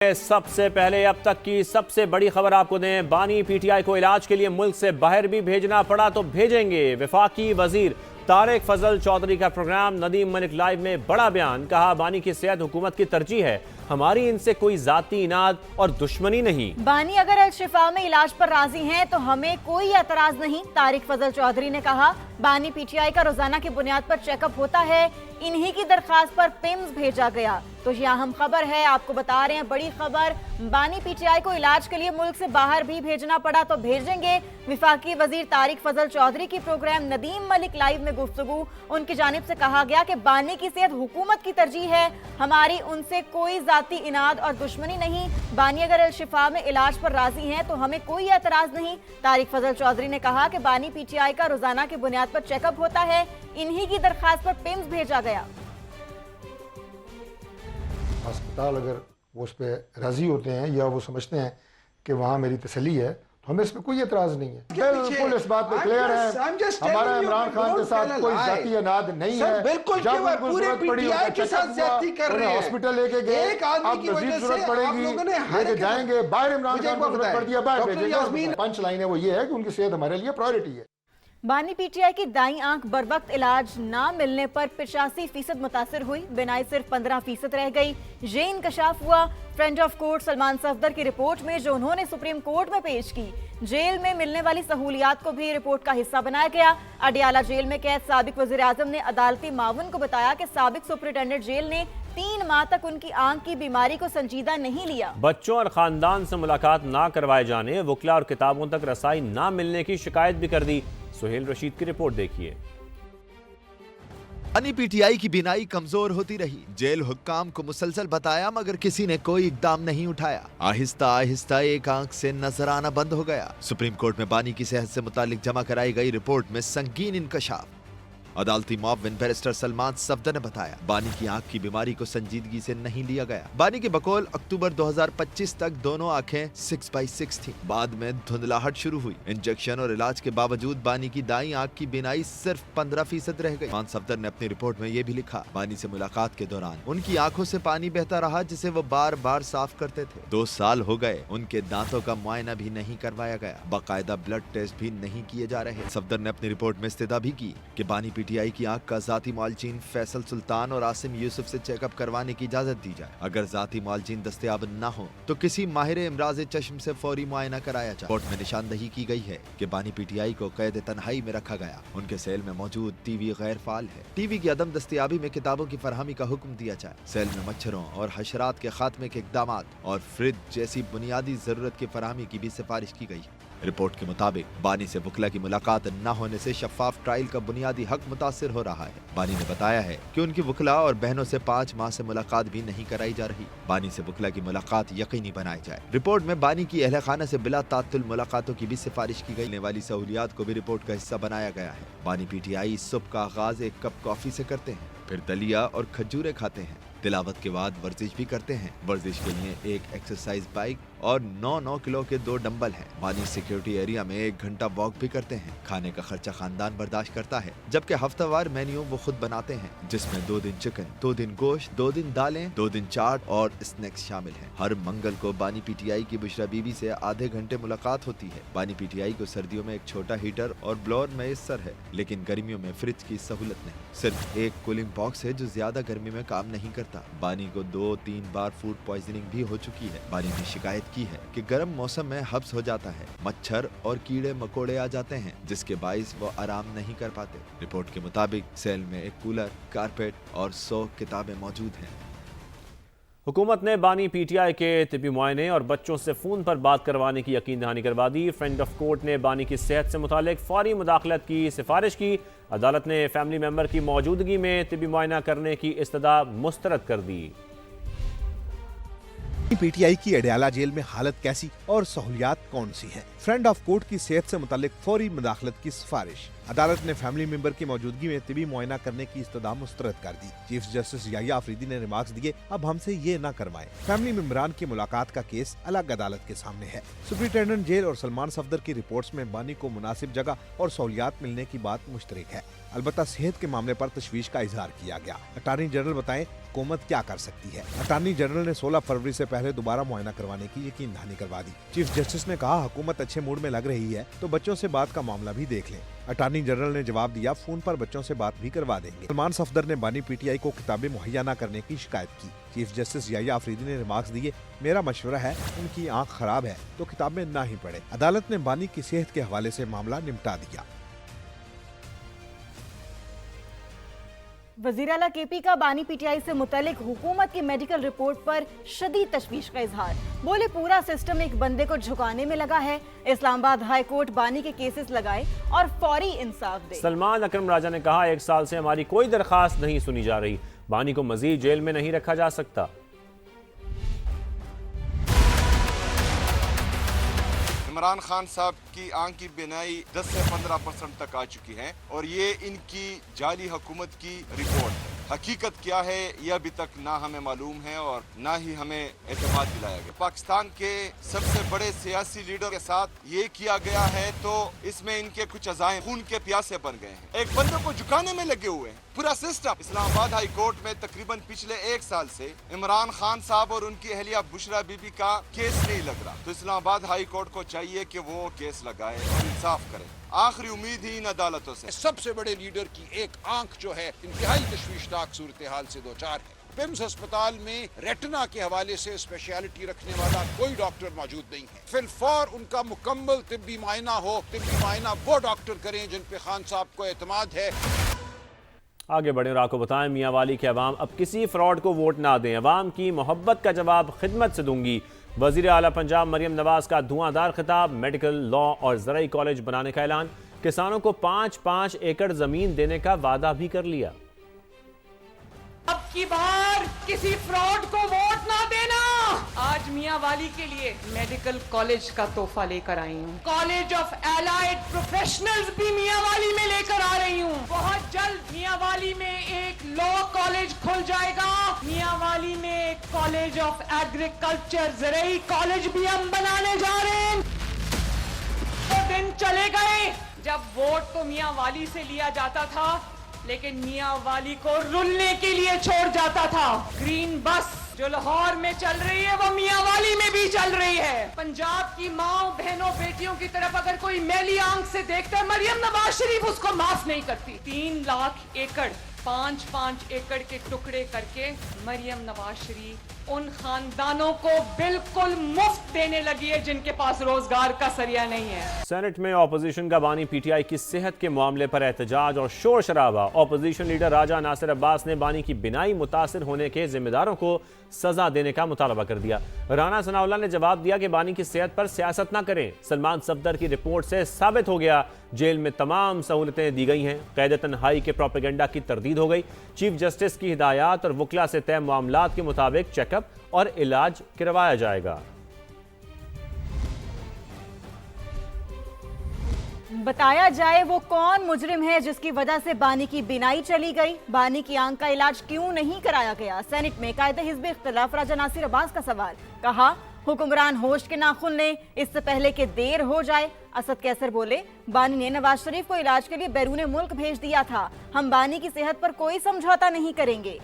سب سے پہلے اب تک کی سب سے بڑی خبر آپ کو دیں۔ بانی پی ٹی آئی کو علاج کے لیے ملک سے باہر بھی بھیجنا پڑا تو بھیجیں گے۔ وفاقی وزیر طارق فضل چودھری کا پروگرام ندیم ملک لائیو میں بڑا بیان، کہا بانی کی صحت حکومت کی ترجیح ہے، ہماری ان سے کوئی ذاتی اناد اور دشمنی نہیں۔ بانی اگر الشفا میں علاج پر راضی ہیں تو ہمیں کوئی اعتراض نہیں، طارق فضل چودھری نے کہا۔ بانی پی ٹی آئی کا روزانہ کی بنیاد پر چیک اپ ہوتا ہے، انہی کی درخواست پر پیمز بھیجا گیا۔ تو یہ اہم خبر ہے، آپ کو بتا رہے ہیں بڑی خبر، بانی پی ٹی آئی کو علاج کے لیے ملک سے باہر بھی بھیجنا پڑا تو بھیجیں گے۔ وفاقی وزیر طارق فضل چودھری کی پروگرام ندیم ملک لائیو میں گفتگو، ان کی جانب سے کہا گیا کہ بانی کی صحت حکومت کی ترجیح ہے، ہماری ان سے کوئی ذاتی اناد اور دشمنی نہیں۔ بانی اگر الشفا میں علاج پر راضی ہیں تو ہمیں کوئی اعتراض نہیں۔ طارق فضل چودھری نے کہا کہ بانی پی ٹی آئی کا روزانہ کی بنیاد پر چیک اپ ہوتا ہے، انہی کی درخواست پر پیمز بھیجا گیا۔ ہسپتال اگر وہ اس پہ راضی ہوتے ہیں یا وہ سمجھتے ہیں کہ وہاں میری تسلی ہے تو ہمیں اس میں کوئی اعتراض نہیں ہے۔ بالکل اس بات پہ کلیئر ہے، ہمارا عمران خان کے ساتھ کوئی ذاتی اناد نہیں ہے۔ بالکل جب ان کو ضرورت پڑی کے ساتھ زیادتی کر رہے ہیں، ہاسپٹل لے کے گئے، اب مزید ضرورت پڑے گی لے کے جائیں گے، باہر عمران خان کو ضرورت پڑتی ہے باہر بھیجیں گے۔ پنچ لائن ہے وہ یہ ہے کہ ان کی صحت ہمارے لیے پرائیورٹی ہے۔ بانی پی ٹی آئی کی دائیں آنکھ بروقت علاج نہ ملنے پر 85% متاثر ہوئی، بینائی صرف 15% رہ گئی۔ یہ انکشاف ہوا friend of court Salman Safdar کی رپورٹ میں، جو انہوں نے سپریم کورٹ میں پیش کی۔ جیل میں ملنے والی سہولیات کو بھی رپورٹ کا حصہ بنایا گیا۔ اڈیالہ جیل میں قید سابق وزیر اعظم نے عدالتی معاون کو بتایا کہ سابق سپرنٹینڈنٹ جیل نے 3 ماہ تک ان کی آنکھ کی بیماری کو سنجیدہ نہیں لیا۔ بچوں اور خاندان سے ملاقات نہ کروائے جانے، وکلا اور کتابوں تک رسائی نہ ملنے کی شکایت بھی کر دی۔ سہیل رشید کی رپورٹ دیکھیے۔ بانی پی ٹی آئی کی بینائی کمزور ہوتی رہی، جیل حکام کو مسلسل بتایا مگر کسی نے کوئی اقدام نہیں اٹھایا۔ آہستہ آہستہ ایک آنکھ سے نظر آنا بند ہو گیا۔ سپریم کورٹ میں بانی کی صحت سے متعلق جمع کرائی گئی رپورٹ میں سنگین انکشاف۔ عدالتی معاون بیرسٹر سلمان صفدر نے بتایا بانی کی آنکھ کی بیماری کو سنجیدگی سے نہیں لیا گیا۔ بانی کے بقول اکتوبر 2025 تک دونوں آنکھیں 6/6 تھیں، بعد میں دھندلاہٹ شروع ہوئی۔ انجیکشن اور علاج کے باوجود بانی کی دائیں آنکھ کی بینائی صرف 15% رہ گئی۔ سلمان صفدر نے اپنی رپورٹ میں یہ بھی لکھا بانی سے ملاقات کے دوران ان کی آنکھوں سے پانی بہتا رہا جسے وہ بار بار صاف کرتے تھے۔ 2 سال ہو گئے، ان کے دانتوں کا معائنہ بھی نہیں کروایا گیا، باقاعدہ بلڈ ٹیسٹ بھی نہیں کیے جا رہے۔ صفدر نے اپنی رپورٹ میں استدعا بھی کی کہ بانی پی ٹی آئی کی آنکھ کا ذاتی معالجین فیصل سلطان اور عاصم یوسف سے چیک اپ کروانے کی اجازت دی جائے۔ اگر ذاتی معالجین دستیاب نہ ہوں تو کسی ماہر امراض چشم سے فوری معائنہ کرایا جائے۔ رپورٹ میں نشاندہی کی گئی ہے کہ بانی پی ٹی آئی کو قید تنہائی میں رکھا گیا، ان کے سیل میں موجود ٹی وی غیر فعال ہے۔ ٹی وی کی عدم دستیابی میں کتابوں کی فراہمی کا حکم دیا جائے۔ سیل میں مچھروں اور حشرات کے خاتمے کے اقدامات اور فریج جیسی بنیادی ضرورت کی فراہمی کی بھی سفارش کی گئی۔ رپورٹ کے مطابق بانی سے وکلا کی ملاقات نہ ہونے سے شفاف ٹرائل کا بنیادی حق متاثر ہو رہا ہے۔ بانی نے بتایا ہے کہ ان کی وکلا اور بہنوں سے 5 ماہ سے ملاقات بھی نہیں کرائی جا رہی۔ بانی سے وکلا کی ملاقات یقینی بنائی جائے۔ رپورٹ میں بانی کی اہل خانہ سے بلا تعطل ملاقاتوں کی بھی سفارش کی گئی۔ ملنے والی سہولیات کو بھی رپورٹ کا حصہ بنایا گیا ہے۔ بانی پی ٹی آئی صبح کا آغاز ایک کپ کافی سے کرتے ہیں، پھر دلیا اور کھجورے کھاتے ہیں، تلاوت کے بعد ورزش بھی کرتے ہیں۔ ورزش کے لیے ایک ایکسرسائز بائک اور 9 کلو کے 2 ڈمبل ہیں۔ بانی سیکیورٹی ایریا میں 1 گھنٹہ واک بھی کرتے ہیں۔ کھانے کا خرچہ خاندان برداشت کرتا ہے، جبکہ ہفتہ وار مینیو وہ خود بناتے ہیں، جس میں 2 دن چکن، 2 دن گوشت، 2 دن دالیں، 2 دن چاٹ اور اسنیکس شامل ہیں۔ ہر منگل کو بانی پی ٹی آئی کی بشرا بی بی سے آدھے گھنٹے ملاقات ہوتی ہے۔ بانی پی ٹی آئی کو سردیوں میں ایک چھوٹا ہیٹر اور بلور میسر ہے، لیکن گرمیوں میں فریج کی سہولت نہیں۔ صرف ایک کولنگ باکس ہے جو زیادہ گرمی میں کام نہیں کرتا۔ بانی کو 2-3 بار فوڈ پوائزننگ بھی ہو چکی ہے۔ بانی نے شکایت کی ہے کہ گرم موسم میں حبس ہو جاتا ہے، مچھر اور کیڑے مکوڑے آ جاتے ہیں جس کے باعث وہ آرام نہیں کر پاتے۔ رپورٹ کے مطابق سیل میں ایک کولر، کارپیٹ اور 100 کتابیں موجود ہیں۔ حکومت نے بانی پی ٹی آئی کے طبی معائنے اور بچوں سے فون پر بات کروانے کی یقین دہانی کروا دی۔ فرینڈ آف کورٹ نے بانی کی صحت سے متعلق فوری مداخلت کی سفارش کی۔ عدالت نے فیملی ممبر کی موجودگی میں طبی معائنہ کرنے کی استدعا مسترد کر دی۔ پی ٹی آئی کی اڈیالہ جیل میں حالت کیسی اور سہولیات کون سی ہیں؟ فرینڈ آف کورٹ کی صحت سے متعلق فوری مداخلت کی سفارش۔ عدالت نے فیملی ممبر کی موجودگی میں طبی معائنہ کرنے کی استدعا مسترد کر دی۔ چیف جسٹس یحییٰ آفریدی نے ریمارکس دیے اب ہم سے یہ نہ کروائیں۔ فیملی ممبران کی ملاقات کا کیس الگ عدالت کے سامنے ہے۔ سپرنٹینڈنٹ جیل اور سلمان صفدر کی رپورٹس میں بانی کو مناسب جگہ اور سہولیات ملنے کی بات مشترک ہے۔ अलबत्ता सेहत के मामले पर तशवीश का इजहार किया गया। अटॉर्नी जनरल बताएं हुकूमत क्या कर सकती है। अटॉर्नी जनरल ने 16 फरवरी से पहले दोबारा मुआयना करवाने की यकीन दहानी करवा दी। चीफ जस्टिस ने कहा हुकूमत अच्छे मूड में लग रही है तो बच्चों से बात का मामला भी देख लें। अटॉर्नी जनरल ने जवाब दिया फोन पर बच्चों से बात भी करवा देंगे। सलमान सफदर ने बानी पीटीआई को किताबें मुहैया न करने की शिकायत की। चीफ जस्टिस याहिया अफरीदी ने रिमार्क्स दिए, मेरा मशवरा है उनकी आंख खराब है तो किताबें ना ही पढ़े। अदालत ने बानी की सेहत के हवाले से मामला निपटा दिया। वज़ीर आला केपी का बानी पीटीआई से मुतल्लिक हुकूमत की मेडिकल रिपोर्ट पर शदीद तशवीश का इजहार। बोले पूरा सिस्टम एक बंदे को झुकाने में लगा है। इस्लामाबाद हाई कोर्ट बानी के केसेस लगाए और फौरी इंसाफ दे। सलमान अकरम राजा ने कहा 1 साल से हमारी कोई दरखास्त नहीं सुनी जा रही, बानी को मजीद जेल में नहीं रखा जा सकता। इमरान खान साहब की आंख की बिनाई 10 से 15% तक आ चुकी है और ये इनकी जाली हुकूमत की रिपोर्ट है। हकीकत क्या है ये अभी तक ना हमें मालूम है और ना ही हमें एतमाद दिलाया गया। पाकिस्तान के सबसे बड़े सियासी लीडर के साथ ये किया गया है तो इसमें इनके कुछ अज़ाइम खून के प्यासे बन गए हैं। एक बंदे को झुकाने में लगे हुए हैं पूरा सिस्टम। इस्लामाबाद हाई कोर्ट में तकरीबन पिछले 1 साल से इमरान खान साहब और उनकी अहलिया बुशरा बीबी का केस नहीं लग रहा, तो इस्लामाबाद हाई कोर्ट को चाहिए कि वो केस लगाए और इंसाफ करे। आखिरी उम्मीद ही इन अदालतों से। सबसे बड़े लीडर की एक आंख जो है इंतहाई तशवीशनाक सूरत हाल से दो चार है। पिम्स अस्पताल में रेटिना के हवाले से स्पेशलिटी रखने वाला कोई डॉक्टर मौजूद नहीं है। फिलफौर उनका मुकम्मल तिब्बी मायना हो, तिब्बी मायना वो डॉक्टर करें जिन पे खान साहब को एतमाद है। आगे बढ़े और आपको बताएं मियां वाली के अवाम अब किसी फ्रॉड को वोट ना दें, अवाम की मोहब्बत का जवाब खिदमत से दूंगी। वजीर आला पंजाब मरियम नवाज का धुआंधार खिताब। मेडिकल, लॉ और ज़राई कॉलेज बनाने का ऐलान। किसानों को 5-5 एकड़ जमीन देने का वादा भी कर लिया। अब की बार किसी फ्रॉड को वोट ना देना। आज मियां वाली के लिए मेडिकल कॉलेज का तोहफा लेकर आई हूँ। कॉलेज ऑफ एलाइड प्रोफेशनल्स भी मियां वाली में लेकर आ रही हूँ। बहुत जल्द मियां वाली में एक लॉ कॉलेज खुल जाएगा। मियां वाली में एक कॉलेज ऑफ एग्रीकल्चर ज़राई कॉलेज भी हम बनाने जा रहे हैं। वो दिन चले गए जब वोट तो मियां वाली से लिया जाता था लेकिन मियां वाली को रुलने के लिए छोड़ जाता था। ग्रीन बस जो लाहौर में चल रही है वो मियां वाली में भी चल रही है। पंजाब की माओ बहनों बेटियों की तरफ अगर कोई मैली आंख से देखता है मरियम नवाज शरीफ उसको माफ नहीं करती। 3 लाख एकड़ 5-5 एकड़ के टुकड़े करके मरियम नवाज शरीफ उन खानदानों को बिल्कुल मुफ्त देने लगी है जिनके पास रोजगार का सरिया नहीं है। सेनेट में ऑपोजिशन का बानी पीटीआई की सेहत के मामले पर एहतजाज और शोर शराबा। ऑपोजिशन लीडर राजा नासिर अब्बास ने बानी की बिनाई मुतासिर होने के जिम्मेदारों को सजा देने का मुतालबा कर दिया। राना सनाउल्लाह ने जवाब दिया कि बानी की सेहत पर सियासत न करें। सलमान सफदर की रिपोर्ट से साबित हो गया जेल में तमाम सहूलतें दी गई हैं। क़ैद तन्हाई के प्रोपेगेंडा की तरदीद हो गई। चीफ जस्टिस की हिदायत और वकला से तय मामलात के मुताबिक चेकअप और इलाज करवाया जाएगा। बताया जाए वो कौन मुजरिम है जिसकी वजह से बानी की बिनाई चली गई। बानी की आंख का इलाज क्यों नहीं कराया गया। सेनेट में कायदे हिज़्ब इख्तिलाफ राजा नासिर अब्बास का सवाल। कहा हुक्मरान होश के नाखून लें इससे पहले कि देर हो जाए। असद कैसर बोले बानी ने नवाज शरीफ को इलाज के लिए बैरून मुल्क भेज दिया था। हम बानी की सेहत पर कोई समझौता नहीं करेंगे।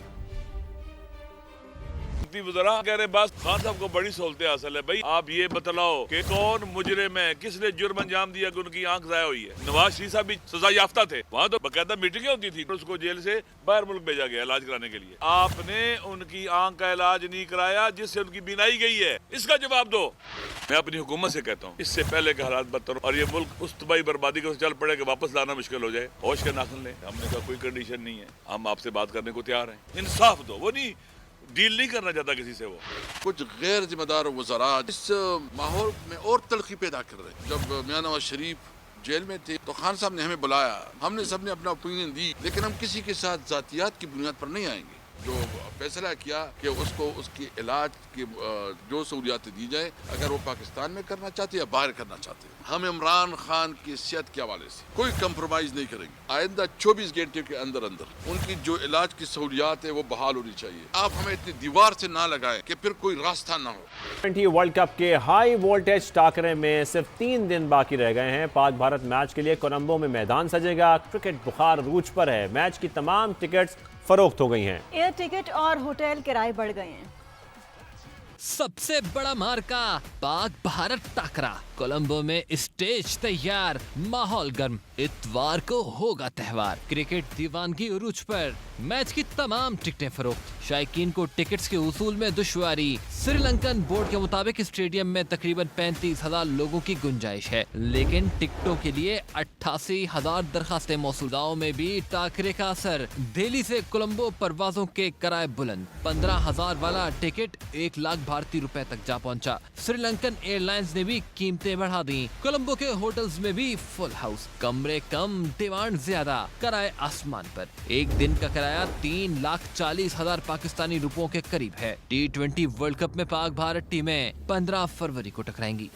वज़रा कह रहे बस खान साहब को बड़ी सहूलतें हासिल है। भाई आप ये बतलाओ कि कौन मुजरिम है, किसने जुर्म अंजाम दिया कि उनकी आंख ज़ाया हुई है। नवाज शरीफ साहब भी सजा याफ्ता थे, वहाँ तो बाकायदा मीटिंगें होती थी, उसको जेल से बाहर मुल्क भेजा गया इलाज कराने के लिए। आपने उनकी आंख का इलाज नहीं कराया जिससे उनकी बीनाई गई है, इसका जवाब दो। मैं अपनी हुकूमत से कहता हूँ इससे पहले के हालात बदतर और ये मुल्क उस तबाही बर्बादी को चल पड़े कि वापस लाना मुश्किल हो जाए, होश के नाखून लें। हमने कहा कोई कंडीशन नहीं है, हम आपसे बात करने को तैयार हैं। इंसाफ दो, वो नहीं डील नहीं करना चाहता किसी से। वो कुछ गैर जिम्मेदार वज़रा इस माहौल में और तलखी पैदा कर रहे हैं। जब मियां नवाज शरीफ जेल में थे तो खान साहब ने हमें बुलाया, हमने सबने अपना ओपिनियन दी, लेकिन हम किसी के साथ जातियात की बुनियाद पर नहीं आएंगे। जो फैसला किया कि उसको उसकी इलाज की जो सहूलियात दी जाए, अगर वो पाकिस्तान में करना चाहते या बाहर करना चाहते हैं। हम इमरान खान की सेहत के हवाले से कोई कंप्रोमाइज नहीं करेंगे। आइंदा 24 घंटे के अंदर अंदर उनकी जो इलाज की सहूलियात है वो बहाल होनी चाहिए। आप हमें इतनी दीवार से ना लगाएं कि फिर कोई रास्ता ना हो। T20 वर्ल्ड कप के हाई वोल्टेज टाकरे में सिर्फ 3 दिन बाकी रह गए हैं। पाक भारत मैच के लिए कोलंबो में मैदान सजेगा। क्रिकेट बुखार रूज पर है। मैच की तमाम टिकट्स फरोख्त हो गई हैं। एयर टिकट और होटल किराए बढ़ गए हैं। सबसे बड़ा मार्का पाक भारत टाकरा। कोलंबो में स्टेज तैयार, माहौल गर्म। इतवार को होगा त्योहार। क्रिकेट दीवानगी उरूज पर। मैच की तमाम टिकटें फरोख्त। शायकीन को टिकट्स के उसूल में दुश्वारी। श्रीलंकन बोर्ड के मुताबिक स्टेडियम में तकरीबन 35,000 लोगों की गुंजाइश है, लेकिन टिकटों के लिए 88,000 दरखास्तें मौसूल। गाँव में भी टाकरे का असर। दिल्ली से कोलंबो परवाजों के किराए बुलंद। 15,000 वाला टिकट 1 लाख भारतीय रुपए तक जा पहुंचा। श्रीलंकन एयरलाइंस ने भी कीमतें बढ़ा दी। कोलंबो के होटल्स में भी फुल हाउस, कमरे कम, डिमांड ज्यादा, किराए आसमान पर। एक दिन का किराया 3,40,000 पाकिस्तानी रुपयों के करीब है। T20 वर्ल्ड कप में पाक भारत टीमें 15 फरवरी को टकराएंगी।